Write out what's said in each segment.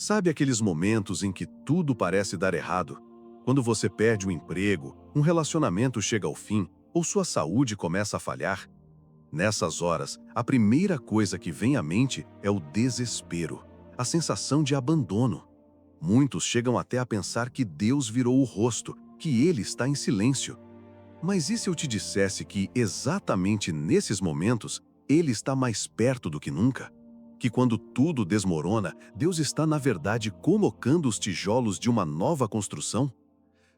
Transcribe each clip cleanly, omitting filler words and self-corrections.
Sabe aqueles momentos em que tudo parece dar errado? Quando você perde o emprego, um relacionamento chega ao fim ou sua saúde começa a falhar? Nessas horas, a primeira coisa que vem à mente é o desespero, a sensação de abandono. Muitos chegam até a pensar que Deus virou o rosto, que Ele está em silêncio. Mas e se eu te dissesse que, exatamente nesses momentos, Ele está mais perto do que nunca? Que quando tudo desmorona, Deus está, na verdade, colocando os tijolos de uma nova construção?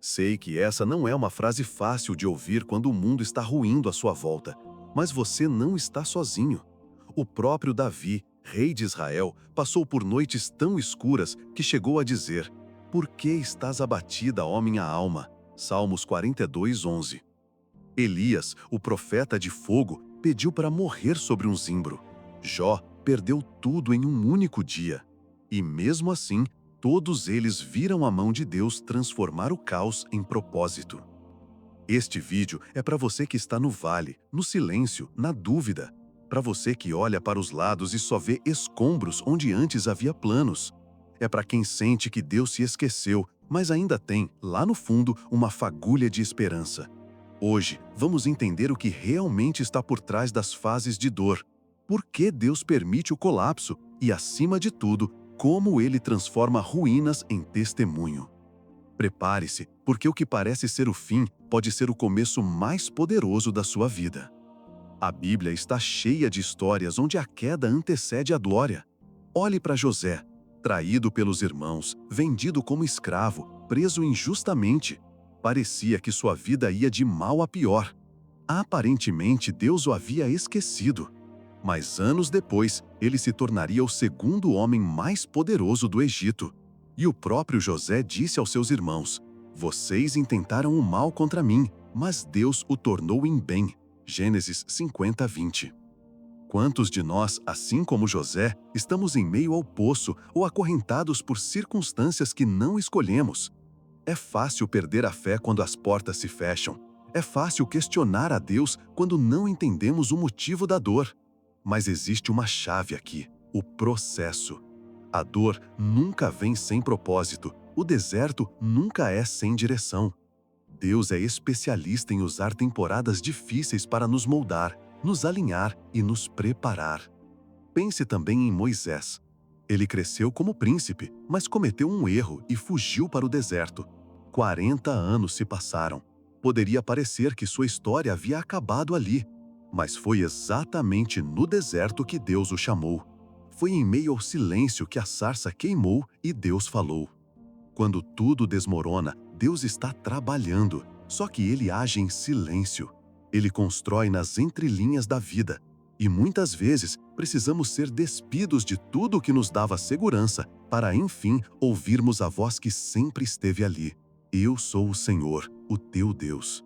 Sei que essa não é uma frase fácil de ouvir quando o mundo está ruindo à sua volta, mas você não está sozinho. O próprio Davi, rei de Israel, passou por noites tão escuras que chegou a dizer: "Por que estás abatida, ó minha alma?" Salmos 42, 11. Elias, o profeta de fogo, pediu para morrer sobre um zimbro. Jó perdeu tudo em um único dia. E mesmo assim, todos eles viram a mão de Deus transformar o caos em propósito. Este vídeo é para você que está no vale, no silêncio, na dúvida. Para você que olha para os lados e só vê escombros onde antes havia planos. É para quem sente que Deus se esqueceu, mas ainda tem, lá no fundo, uma fagulha de esperança. Hoje, vamos entender o que realmente está por trás das fases de dor, por que Deus permite o colapso e, acima de tudo, como Ele transforma ruínas em testemunho. Prepare-se, porque o que parece ser o fim pode ser o começo mais poderoso da sua vida. A Bíblia está cheia de histórias onde a queda antecede a glória. Olhe para José, traído pelos irmãos, vendido como escravo, preso injustamente. Parecia que sua vida ia de mal a pior. Aparentemente, Deus o havia esquecido. Mas anos depois, ele se tornaria o segundo homem mais poderoso do Egito. E o próprio José disse aos seus irmãos: "Vocês intentaram o mal contra mim, mas Deus o tornou em bem." Gênesis 50, 20. Quantos de nós, assim como José, estamos em meio ao poço ou acorrentados por circunstâncias que não escolhemos? É fácil perder a fé quando as portas se fecham. É fácil questionar a Deus quando não entendemos o motivo da dor. Mas existe uma chave aqui: o processo. A dor nunca vem sem propósito. O deserto nunca é sem direção. Deus é especialista em usar temporadas difíceis para nos moldar, nos alinhar e nos preparar. Pense também em Moisés. Ele cresceu como príncipe, mas cometeu um erro e fugiu para o deserto. 40 anos se passaram. Poderia parecer que sua história havia acabado ali, mas foi exatamente no deserto que Deus o chamou. Foi em meio ao silêncio que a sarça queimou e Deus falou. Quando tudo desmorona, Deus está trabalhando, só que Ele age em silêncio. Ele constrói nas entrelinhas da vida. E muitas vezes precisamos ser despidos de tudo o que nos dava segurança para, enfim, ouvirmos a voz que sempre esteve ali: "Eu sou o Senhor, o teu Deus."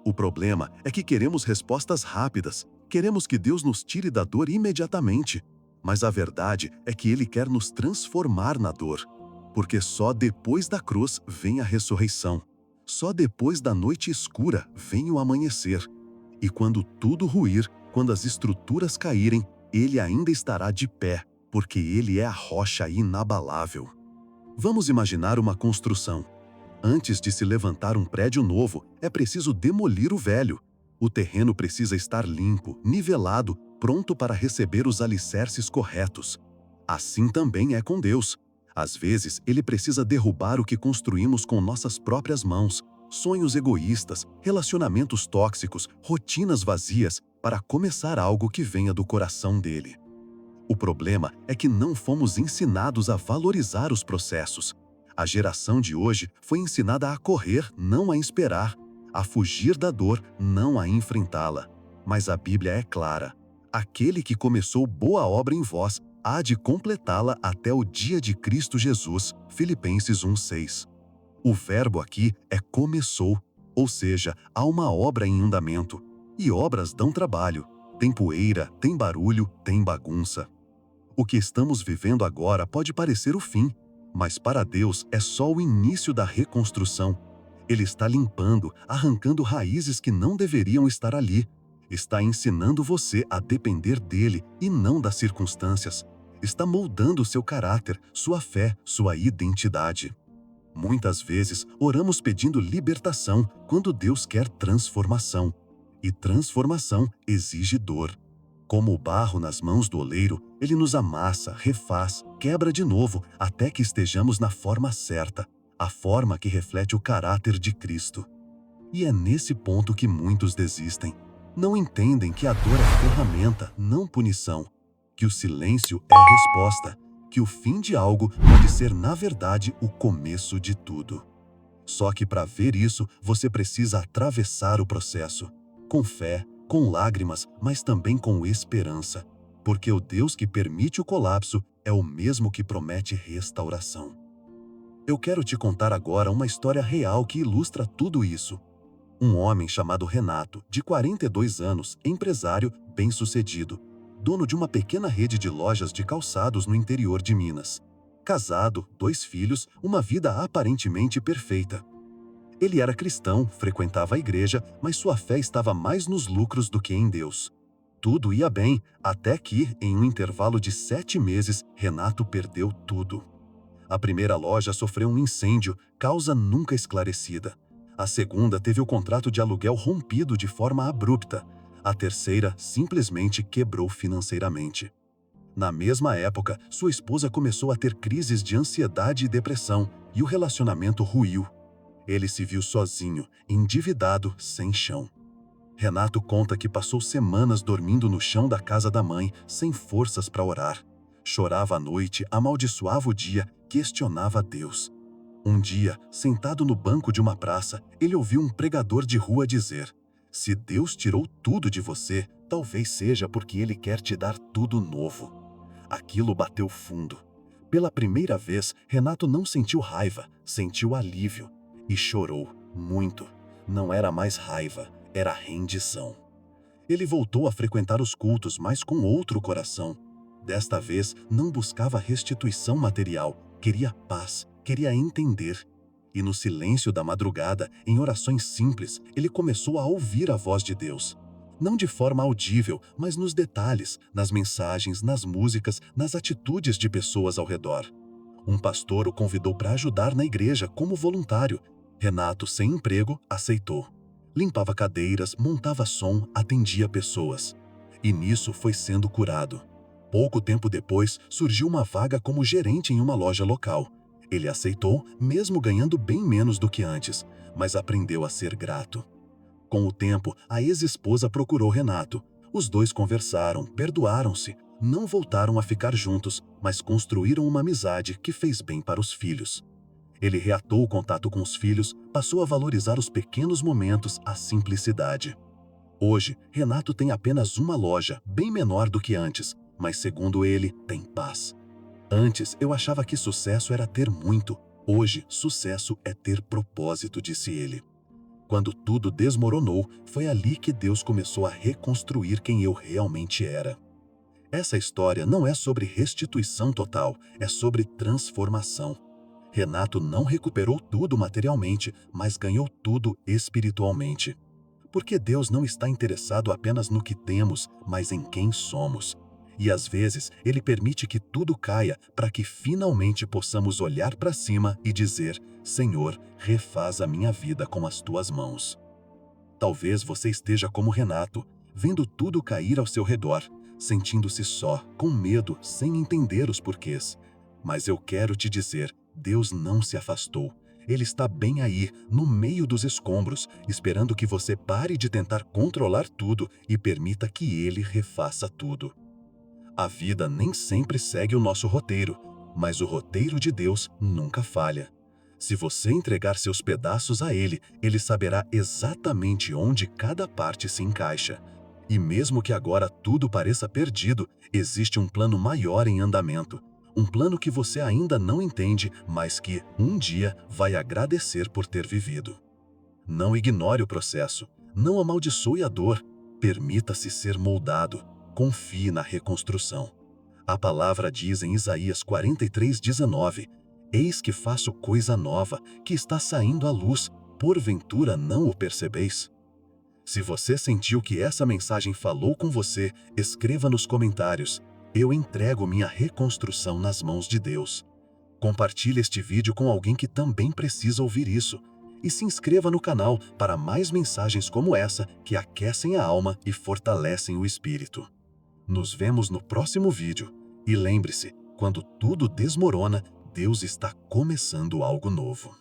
O problema é que queremos respostas rápidas, queremos que Deus nos tire da dor imediatamente. Mas a verdade é que Ele quer nos transformar na dor. Porque só depois da cruz vem a ressurreição. Só depois da noite escura vem o amanhecer. E quando tudo ruir, quando as estruturas caírem, Ele ainda estará de pé, porque Ele é a rocha inabalável. Vamos imaginar uma construção. Antes de se levantar um prédio novo, é preciso demolir o velho. O terreno precisa estar limpo, nivelado, pronto para receber os alicerces corretos. Assim também é com Deus. Às vezes, Ele precisa derrubar o que construímos com nossas próprias mãos, sonhos egoístas, relacionamentos tóxicos, rotinas vazias, para começar algo que venha do coração dele. O problema é que não fomos ensinados a valorizar os processos. A geração de hoje foi ensinada a correr, não a esperar, a fugir da dor, não a enfrentá-la. Mas a Bíblia é clara: aquele que começou boa obra em vós há de completá-la até o dia de Cristo Jesus. Filipenses 1:6. O verbo aqui é começou, ou seja, há uma obra em andamento. E obras dão trabalho. Tem poeira, tem barulho, tem bagunça. O que estamos vivendo agora pode parecer o fim, mas para Deus é só o início da reconstrução. Ele está limpando, arrancando raízes que não deveriam estar ali. Está ensinando você a depender dele e não das circunstâncias. está moldando seu caráter, sua fé, sua identidade. Muitas vezes, oramos pedindo libertação quando Deus quer transformação. E transformação exige dor. Como o barro nas mãos do oleiro, ele nos amassa, refaz, quebra de novo, até que estejamos na forma certa, a forma que reflete o caráter de Cristo. E é nesse ponto que muitos desistem. Não entendem que a dor é ferramenta, não punição, que o silêncio é resposta, que o fim de algo pode ser, na verdade, o começo de tudo. Só que para ver isso, você precisa atravessar o processo, com fé, com lágrimas, mas também com esperança, porque o Deus que permite o colapso é o mesmo que promete restauração. Eu quero te contar agora uma história real que ilustra tudo isso. Um homem chamado Renato, de 42 anos, empresário bem-sucedido, dono de uma pequena rede de lojas de calçados no interior de Minas. Casado, 2 filhos, uma vida aparentemente perfeita. Ele era cristão, frequentava a igreja, mas sua fé estava mais nos lucros do que em Deus. Tudo ia bem, até que, em um intervalo de 7 meses, Renato perdeu tudo. A primeira loja sofreu um incêndio, causa nunca esclarecida. A segunda teve o contrato de aluguel rompido de forma abrupta. A terceira simplesmente quebrou financeiramente. Na mesma época, sua esposa começou a ter crises de ansiedade e depressão, e o relacionamento ruiu. Ele se viu sozinho, endividado, sem chão. Renato conta que passou semanas dormindo no chão da casa da mãe, sem forças para orar. Chorava à noite, amaldiçoava o dia, questionava Deus. Um dia, sentado no banco de uma praça, ele ouviu um pregador de rua dizer: "Se Deus tirou tudo de você, talvez seja porque Ele quer te dar tudo novo." Aquilo bateu fundo. Pela primeira vez, Renato não sentiu raiva, sentiu alívio. E chorou, muito. Não era mais raiva, era rendição. Ele voltou a frequentar os cultos, mas com outro coração. Desta vez, não buscava restituição material, queria paz, queria entender. E no silêncio da madrugada, em orações simples, ele começou a ouvir a voz de Deus. Não de forma audível, mas nos detalhes, nas mensagens, nas músicas, nas atitudes de pessoas ao redor. Um pastor o convidou para ajudar na igreja como voluntário. Renato, sem emprego, aceitou. Limpava cadeiras, montava som, atendia pessoas. E nisso foi sendo curado. Pouco tempo depois, surgiu uma vaga como gerente em uma loja local. Ele aceitou, mesmo ganhando bem menos do que antes, mas aprendeu a ser grato. Com o tempo, a ex-esposa procurou Renato. Os dois conversaram, perdoaram-se, não voltaram a ficar juntos, mas construíram uma amizade que fez bem para os filhos. Ele reatou o contato com os filhos, passou a valorizar os pequenos momentos, a simplicidade. Hoje, Renato tem apenas uma loja, bem menor do que antes, mas segundo ele, tem paz. Antes, eu achava que sucesso era ter muito. Hoje, sucesso é ter propósito, disse ele. Quando tudo desmoronou, foi ali que Deus começou a reconstruir quem eu realmente era. Essa história não é sobre restituição total, é sobre transformação. Renato não recuperou tudo materialmente, mas ganhou tudo espiritualmente. Porque Deus não está interessado apenas no que temos, mas em quem somos. E às vezes, Ele permite que tudo caia para que finalmente possamos olhar para cima e dizer: "Senhor, refaz a minha vida com as tuas mãos." Talvez você esteja como Renato, vendo tudo cair ao seu redor, sentindo-se só, com medo, sem entender os porquês. Mas eu quero te dizer, Deus não se afastou. Ele está bem aí, no meio dos escombros, esperando que você pare de tentar controlar tudo e permita que Ele refaça tudo. A vida nem sempre segue o nosso roteiro, mas o roteiro de Deus nunca falha. Se você entregar seus pedaços a Ele, Ele saberá exatamente onde cada parte se encaixa. E mesmo que agora tudo pareça perdido, existe um plano maior em andamento. Um plano que você ainda não entende, mas que, um dia, vai agradecer por ter vivido. Não ignore o processo. Não amaldiçoe a dor. Permita-se ser moldado. Confie na reconstrução. A palavra diz em Isaías 43:19: "Eis que faço coisa nova, que está saindo à luz. Porventura não o percebeis?" Se você sentiu que essa mensagem falou com você, escreva nos comentários: Eu entrego minha reconstrução nas mãos de Deus. Compartilhe este vídeo com alguém que também precisa ouvir isso. E se inscreva no canal para mais mensagens como essa que aquecem a alma e fortalecem o espírito. Nos vemos no próximo vídeo. E lembre-se, quando tudo desmorona, Deus está começando algo novo.